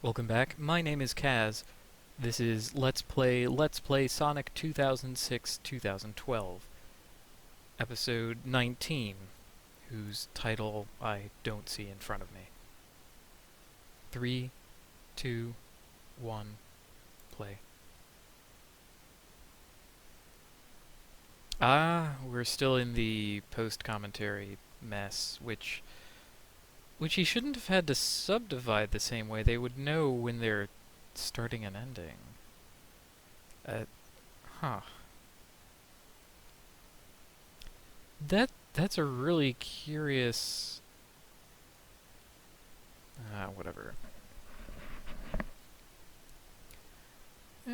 Welcome back. My name is Kaz. This is Let's Play Sonic 2006-2012, episode 19, whose title I don't see in front of me. 3, 2, 1, play. We're still in the post-commentary mess, which he shouldn't have had to subdivide the same way. They would know when they're starting and ending. Uh, huh. That's a really curious... whatever.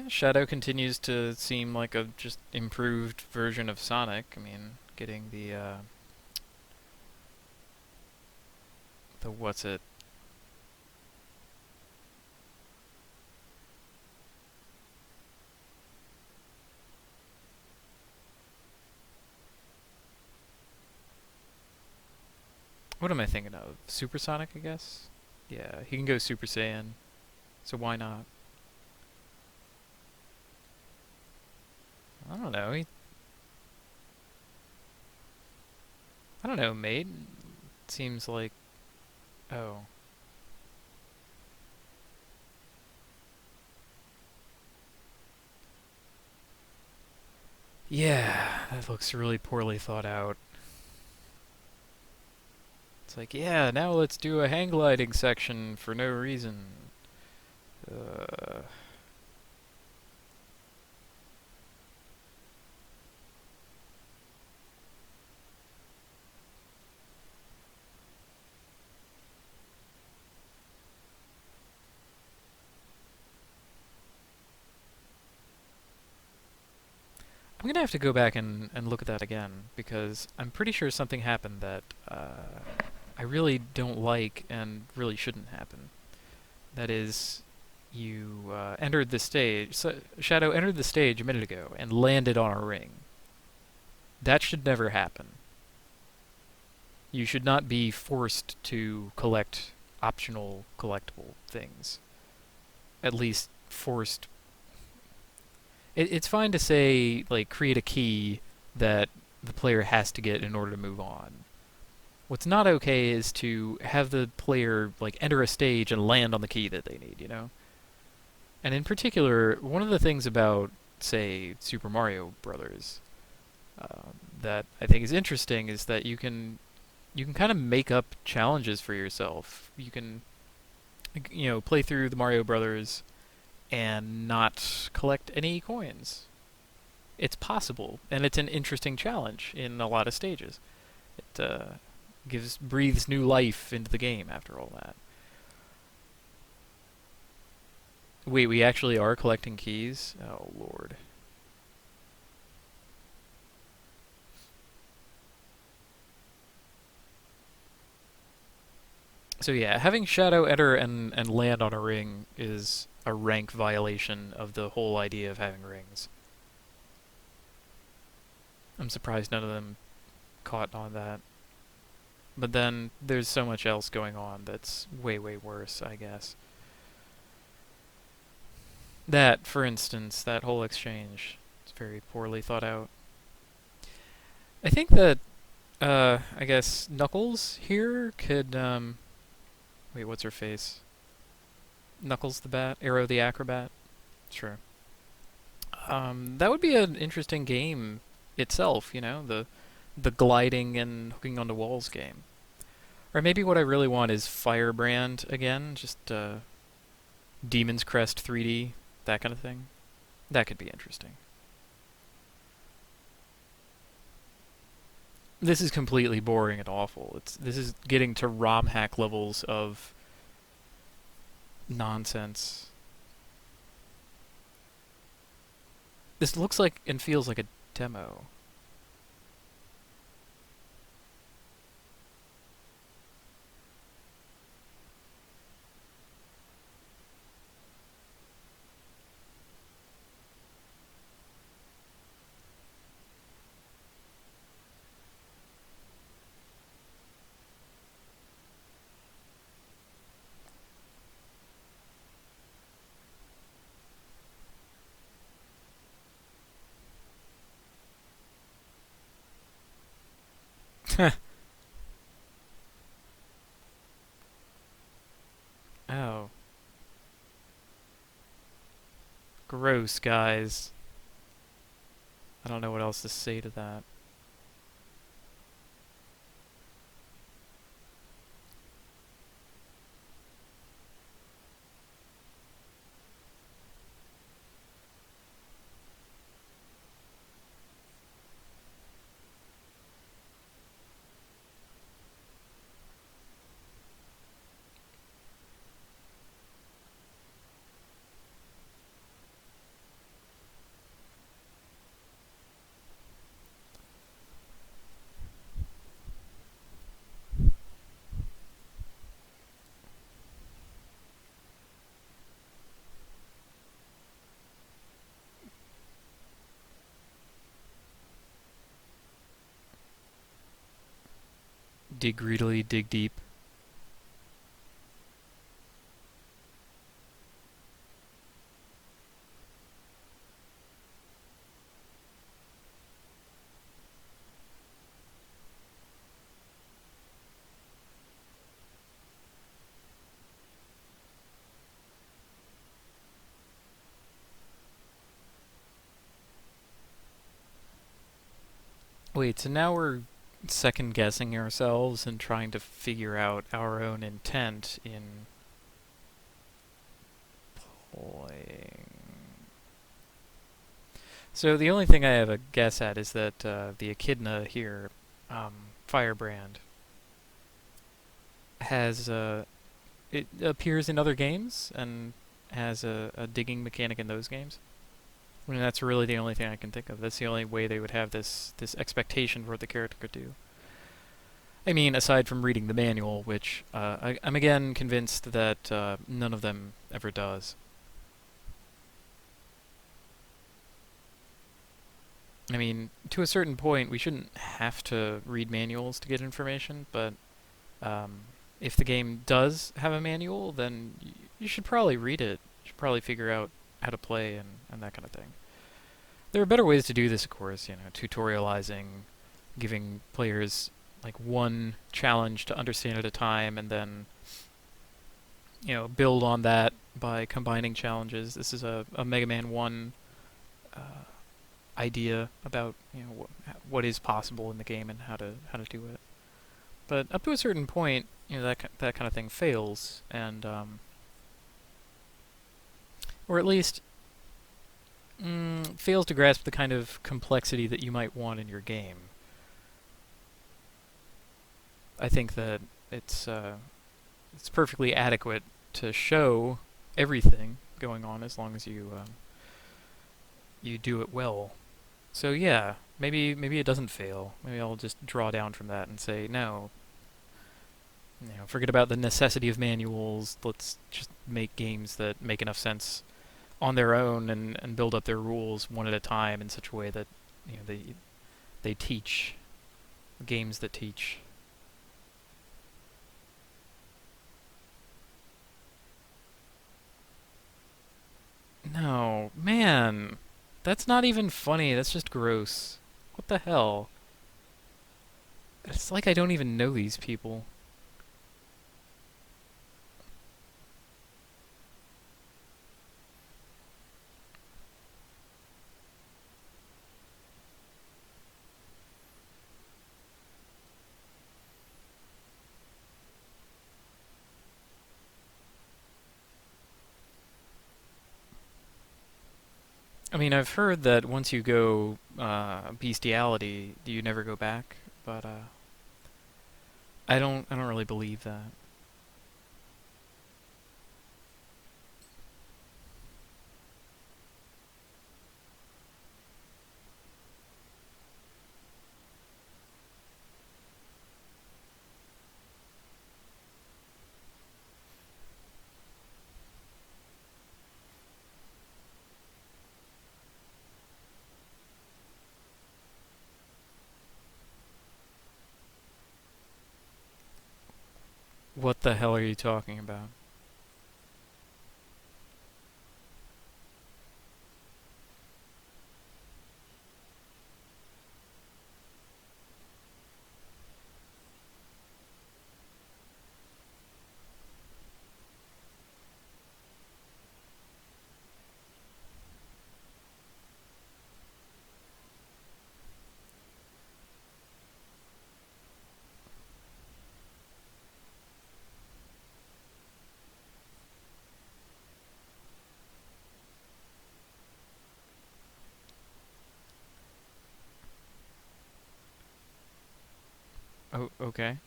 Shadow continues to seem like a just improved version of Sonic. I mean, getting the what's it? What am I thinking of? Supersonic, I guess? Yeah, he can go Super Saiyan, so why not? I don't know. I don't know, mate. Seems like... Oh. Yeah, that looks really poorly thought out. It's like, yeah, now let's do a hang gliding section for no reason. Uh, I'm gonna have to go back and look at that again, because I'm pretty sure something happened that I really don't like and really shouldn't happen. That is, you entered the stage, Shadow entered the stage a minute ago and landed on a ring. That should never happen. You should not be forced to collect optional collectible things. At least forced. It's fine to say, like, create a key that the player has to get in order to move on. What's not okay is to have the player, like, enter a stage and land on the key that they need, you know? And in particular, one of the things about, say, Super Mario Brothers, that I think is interesting is that you can kind of make up challenges for yourself. You can, play through the Mario Brothers and not collect any coins. It's possible, and it's an interesting challenge in a lot of stages. It breathes new life into the game after all that. Wait, we actually are collecting keys? Oh, Lord. So yeah, having Shadow enter and land on a ring is a rank violation of the whole idea of having rings. I'm surprised none of them caught on that. But then there's so much else going on that's way, way worse, I guess. That, for instance, that whole exchange, it's very poorly thought out. I think that, I guess Knuckles here could, wait, what's her face? Knuckles the Bat? Arrow the Acrobat? Sure. That would be an interesting game itself, the gliding and hooking onto walls game. Or maybe what I really want is Firebrand again, just Demon's Crest 3D, that kind of thing. That could be interesting. This is completely boring and awful. This is getting to ROM hack levels of nonsense. This looks like and feels like a demo. Gross, guys. I don't know what else to say to that. Dig greedily, dig deep. Wait, so now we're second guessing ourselves and trying to figure out our own intent in playing. So the only thing I have a guess at is that the echidna here, Firebrand, has it appears in other games and has a digging mechanic in those games. I mean, that's really the only thing I can think of. That's the only way they would have this expectation for what the character could do. I mean, aside from reading the manual, which I'm again convinced that none of them ever does. I mean, to a certain point, we shouldn't have to read manuals to get information, but um, if the game does have a manual, then you should probably read it. You should probably figure out how to play and that kind of thing. There are better ways to do this, of course, tutorializing, giving players like one challenge to understand at a time, and then build on that by combining challenges. This is a Mega Man 1 uh, idea about what is possible in the game and how to do it. But up to a certain point, that kind of thing fails, and or at least fails to grasp the kind of complexity that you might want in your game. I think that it's perfectly adequate to show everything going on as long as you do it well. So yeah, maybe it doesn't fail. Maybe I'll just draw down from that and say no. Forget about the necessity of manuals. Let's just make games that make enough sense on their own and build up their rules one at a time in such a way that they teach games that teach. No, man, that's not even funny. That's just gross. What the hell? It's like I don't even know these people. I mean, I've heard that once you go bestiality, you never go back, but I don't really believe that. What the hell are you talking about? Oh, okay.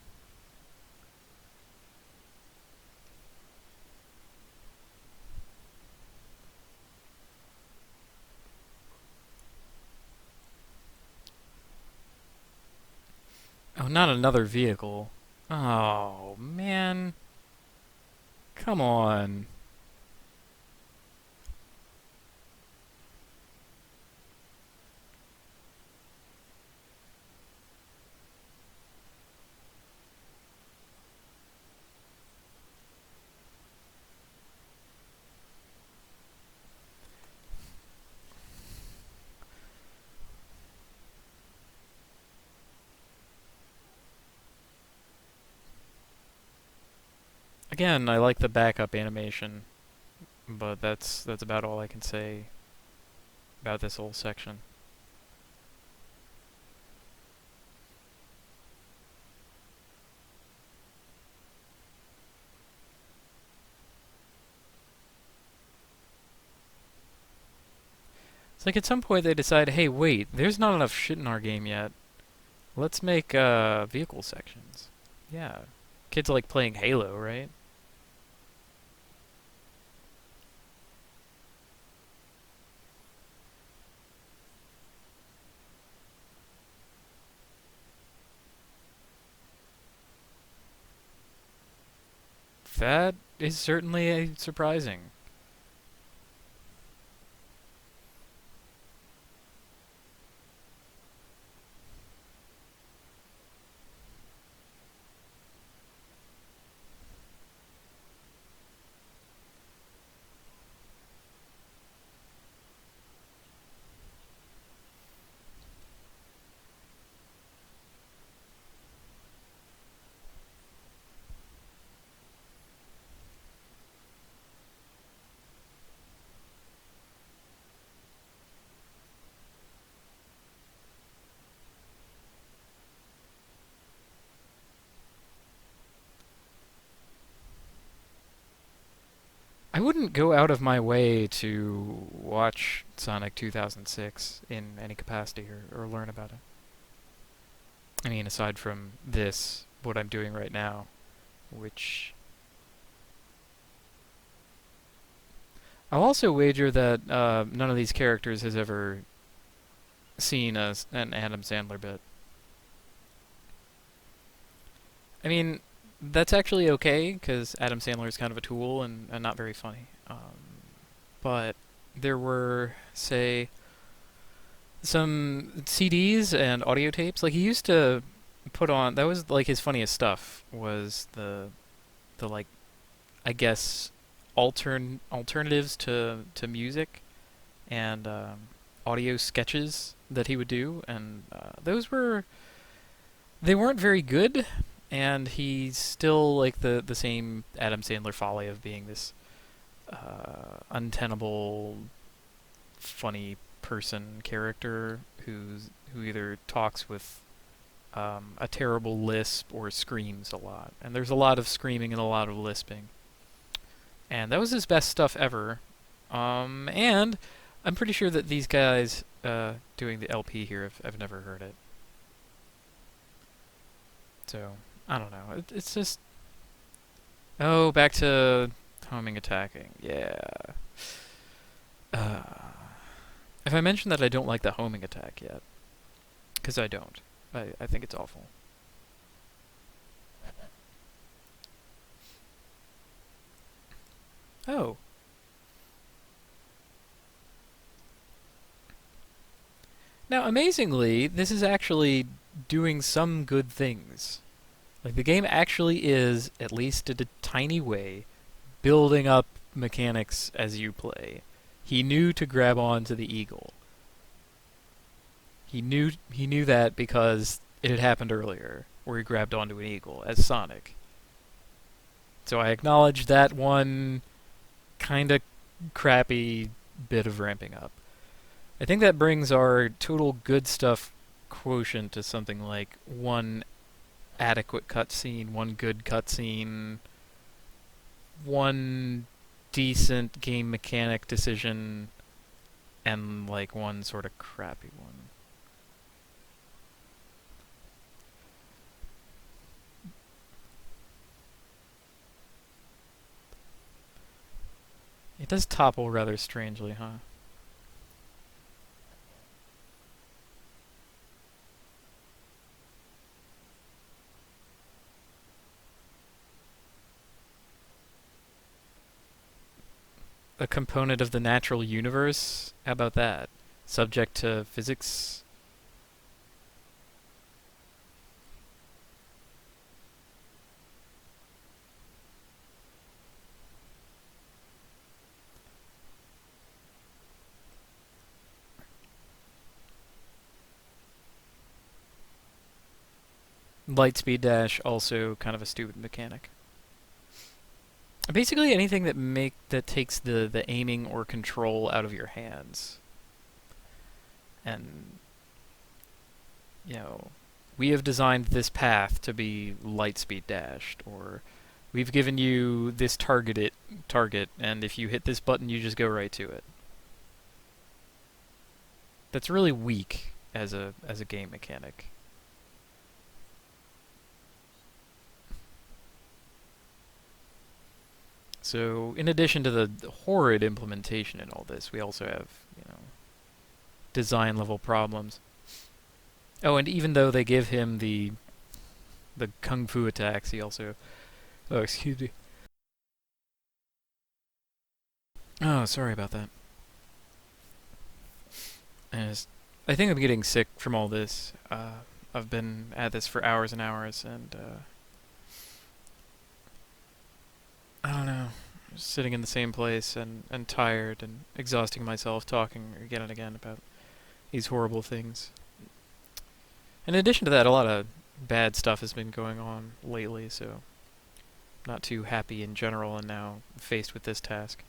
Oh, not another vehicle. Oh, man. Come on. Again, I like the backup animation, but that's about all I can say about this whole section. It's like at some point they decide, hey, wait, there's not enough shit in our game yet. Let's make vehicle sections. Yeah. Kids like playing Halo, right? That is certainly surprising. I wouldn't go out of my way to watch Sonic 2006 in any capacity or learn about it. I mean, aside from this, what I'm doing right now, which I'll also wager that none of these characters has ever seen an Adam Sandler bit. I mean, that's actually okay because Adam Sandler is kind of a tool and not very funny. But there were, say, some CDs and audio tapes. Like he used to put on. That was like his funniest stuff. Was the like I guess alternatives to music and audio sketches that he would do, and those were they weren't very good. And he's still like the same Adam Sandler folly of being this untenable, funny person character who either talks with a terrible lisp or screams a lot. And there's a lot of screaming and a lot of lisping. And that was his best stuff ever. And I'm pretty sure that these guys doing the LP here have never heard it. So I don't know. It's just back to homing attacking. Yeah. Uh, if I mentioned that I don't like the homing attack yet, because I don't. I think it's awful. Oh. Now, amazingly, this is actually doing some good things. Like, the game actually is, at least in a tiny way, building up mechanics as you play. He knew to grab onto the eagle. He knew that because it had happened earlier, where he grabbed onto an eagle as Sonic. So I acknowledge that one kind of crappy bit of ramping up. I think that brings our total good stuff quotient to something like one adequate cutscene, one good cutscene, one decent game mechanic decision, and like one sort of crappy one. It does topple rather strangely, huh? A component of the natural universe? How about that? Subject to physics? Lightspeed dash, also kind of a stupid mechanic. Basically anything that takes the aiming or control out of your hands. And you know, we have designed this path to be lightspeed dashed, or we've given you this target, and if you hit this button, you just go right to it. That's really weak as a game mechanic. So, in addition to the horrid implementation in all this, we also have, design level problems. Oh, and even though they give him the kung fu attacks, he also, oh, excuse me. Oh, sorry about that. I think I'm getting sick from all this. I've been at this for hours and hours, and I don't know, just sitting in the same place and tired and exhausting myself talking again and again about these horrible things. In addition to that, a lot of bad stuff has been going on lately, so not too happy in general, and now faced with this task.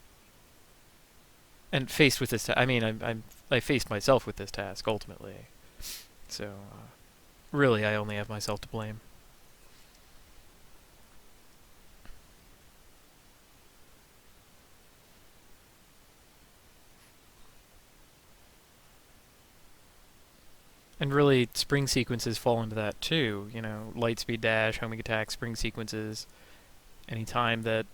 And faced with this, I mean, I faced myself with this task ultimately. So, really, I only have myself to blame. And really, spring sequences fall into that too. You know, light speed dash, homing attack, spring sequences. Anytime that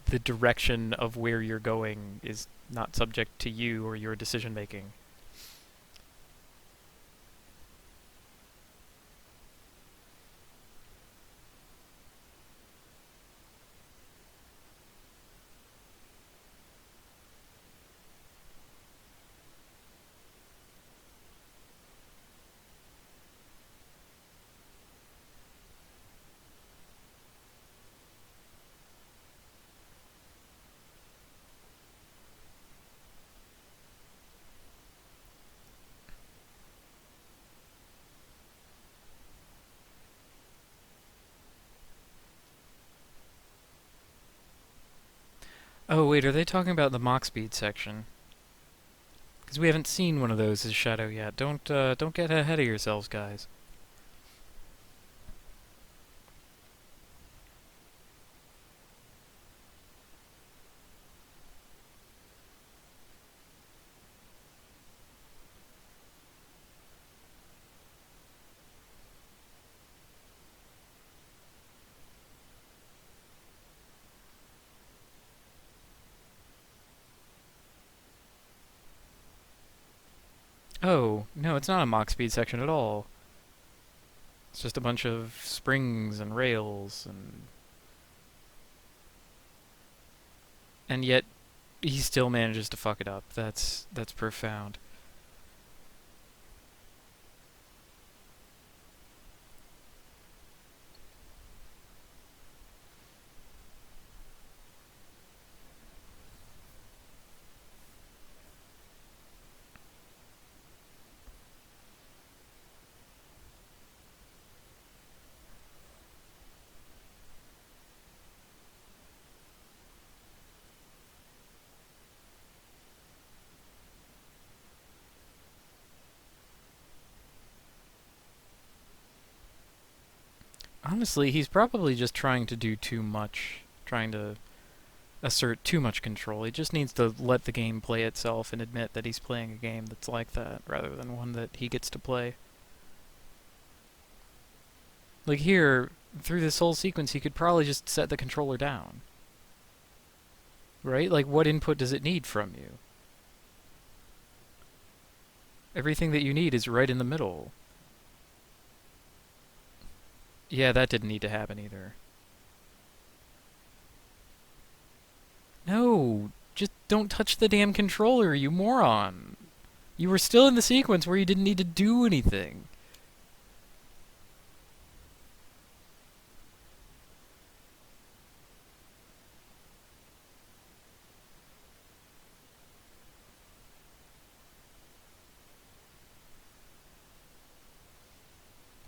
the direction of where you're going is not subject to you or your decision making. Oh wait, are they talking about the Mach speed section? Because we haven't seen one of those as Shadow yet. Don't get ahead of yourselves, guys. Oh, no, it's not a Mach speed section at all. It's just a bunch of springs and rails and yet he still manages to fuck it up. That's profound. Honestly, he's probably just trying to do too much, trying to assert too much control. He just needs to let the game play itself and admit that he's playing a game that's like that, rather than one that he gets to play. Like here, through this whole sequence, he could probably just set the controller down. right? Like, what input does it need from you? Everything that you need is right in the middle. Yeah, that didn't need to happen either. No, just don't touch the damn controller, you moron. You were still in the sequence where you didn't need to do anything.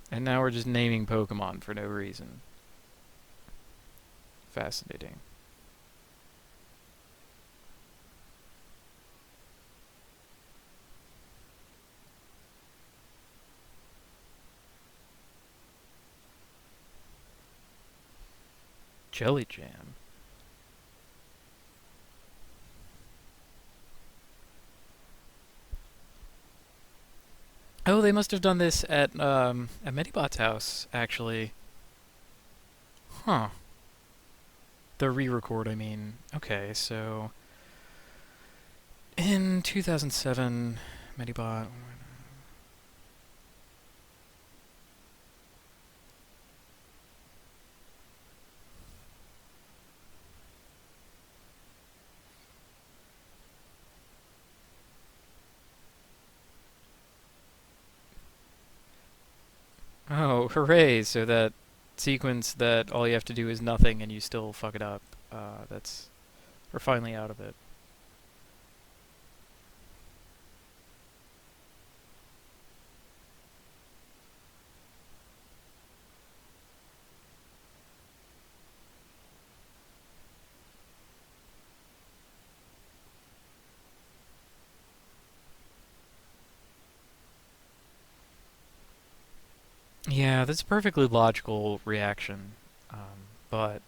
And now we're just naming Pokemon for no reason. Fascinating. Jelly Jam. Oh, they must have done this at Medibot's house, actually. Huh. The re-record, I mean. Okay, so in 2007, Medibot. Oh, hooray! So that sequence that all you have to do is nothing and you still fuck it up. That's we're finally out of it. Yeah, that's a perfectly logical reaction. But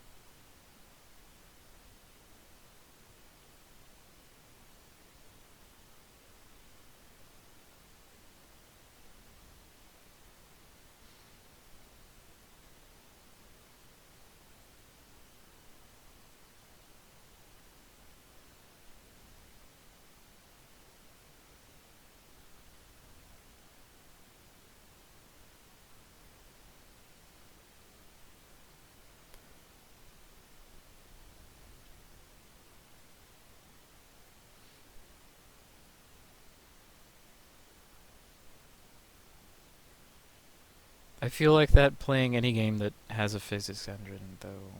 I feel like that playing any game that has a physics engine, though.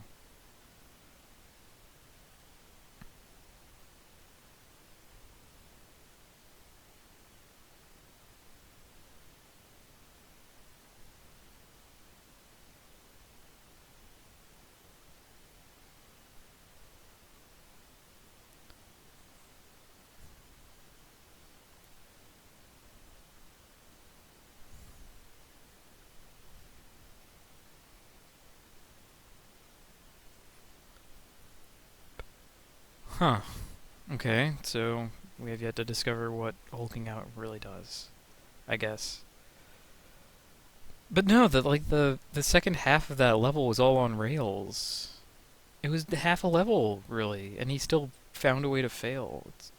Huh. Okay, so we have yet to discover what hulking out really does, I guess. But no, the second half of that level was all on rails. It was half a level, really, and he still found a way to fail. It's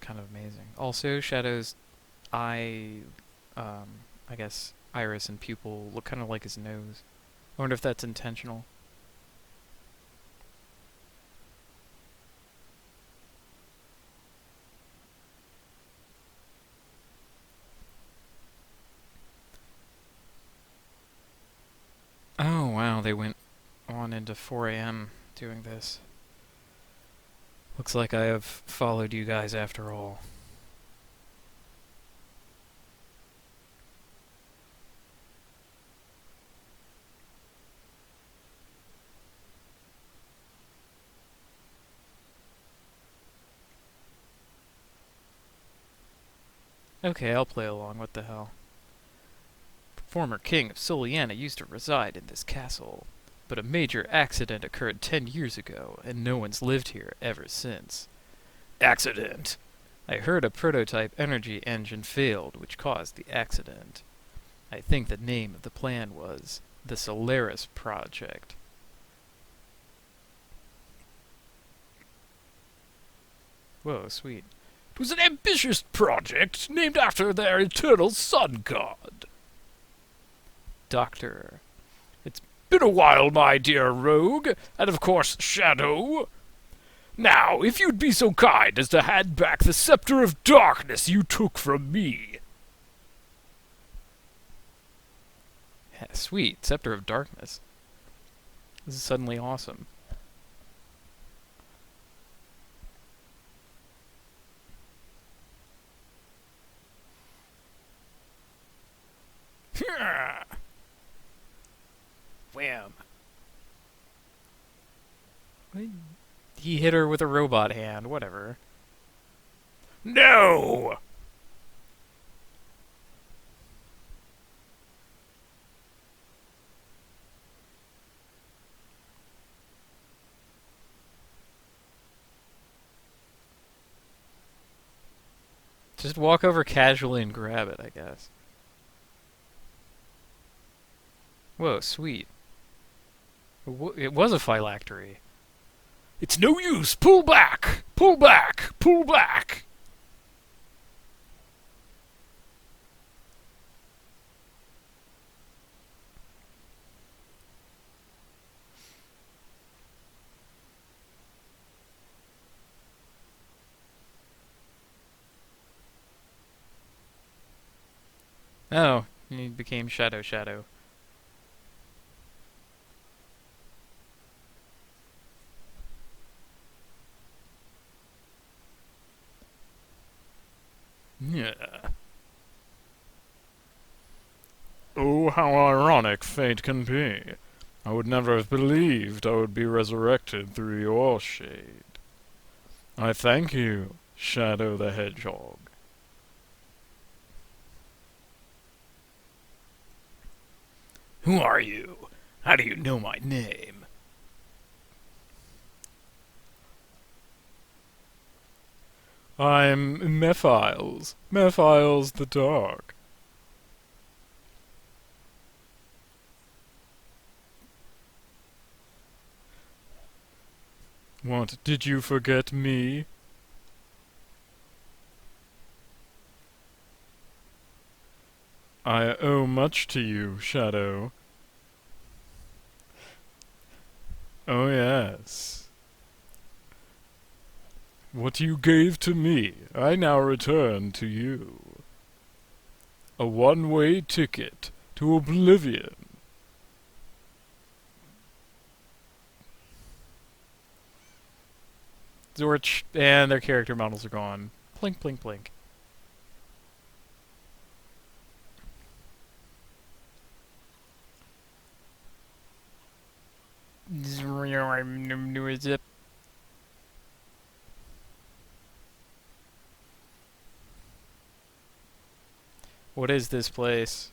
kind of amazing. Also, Shadow's eye, um, I guess, iris and pupil look kind of like his nose. I wonder if that's intentional. Oh, wow, they went on into 4 a.m. doing this. Looks like I have followed you guys after all. Okay, I'll play along, what the hell. Former king of Soliana used to reside in this castle, but a major accident occurred 10 years ago, and no one's lived here ever since. Accident! I heard a prototype energy engine failed, which caused the accident. I think the name of the plan was the Solaris Project. Whoa, sweet. It was an ambitious project named after their eternal sun god. Doctor. Been a while, my dear rogue, and of course, Shadow. Now, if you'd be so kind as to hand back the scepter of darkness you took from me. Yeah, sweet. Scepter of Darkness. This is suddenly awesome. Wham. He hit her with a robot hand, whatever. No! Just walk over casually and grab it, I guess. Whoa, sweet. It was a phylactery. It's no use. Pull back! Pull back! Pull back! Oh, he became Shadow. Yeah. Oh, how ironic fate can be. I would never have believed I would be resurrected through your shade. I thank you, Shadow the Hedgehog. Who are you? How do you know my name? I'm Mephiles. Mephiles the Dark. What, did you forget me? I owe much to you, Shadow. Oh yes. What you gave to me, I now return to you. A one-way ticket to oblivion. Zorch, and their character models are gone. Plink, plink, plink. What is this place?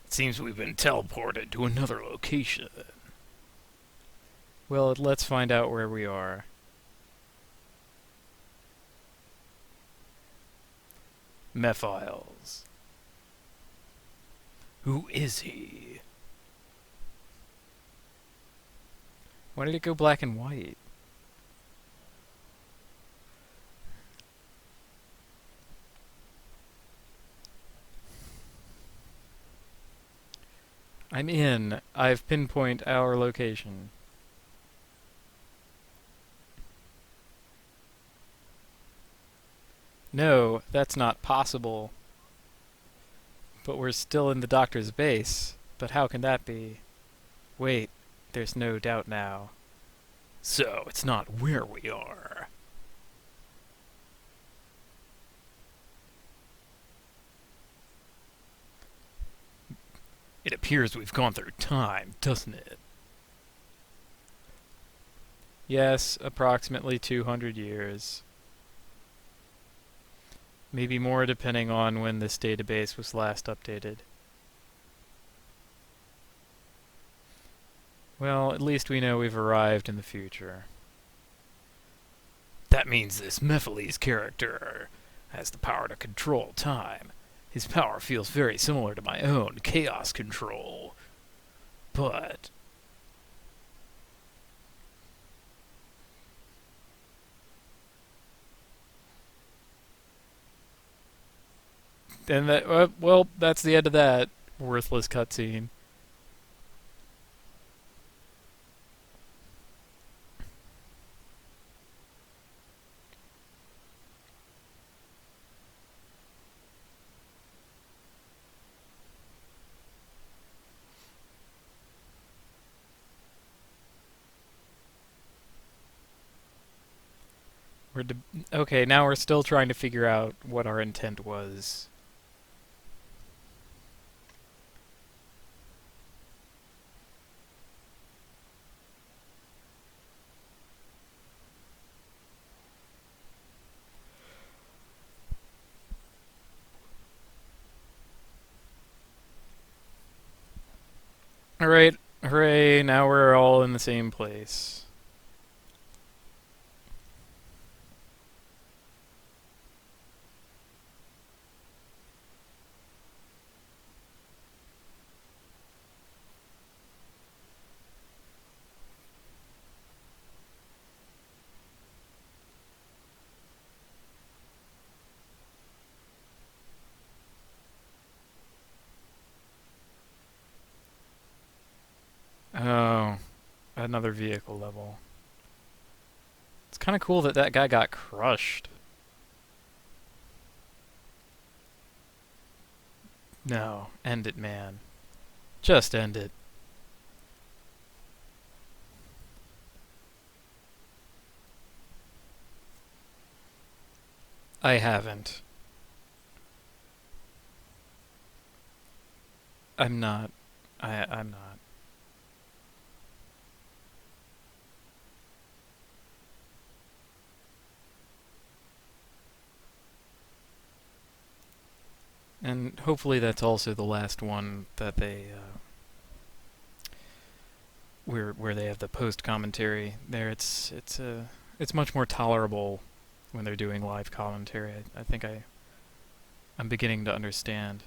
It seems we've been teleported to another location. Well, let's find out where we are. Mephiles. Who is he? Why did it go black and white? I'm in. I've pinpoint our location. No, that's not possible. But we're still in the doctor's base. But how can that be? Wait, there's no doubt now. So, it's not where we are. It appears we've gone through time, doesn't it? Yes, approximately 200 years. Maybe more depending on when this database was last updated. Well, at least we know we've arrived in the future. That means this Mephiles character has the power to control time. His power feels very similar to my own, chaos control. But And that, well, that's the end of that worthless cutscene. We're okay. Now we're still trying to figure out what our intent was. All right, hooray! Now we're all in the same place. Oh, another vehicle level. It's kind of cool that that guy got crushed. No, end it, man. Just end it. I haven't. I'm not. I'm not. And hopefully that's also the last one that they where they have the post commentary there. It's much more tolerable when they're doing live commentary. I think I'm beginning to understand.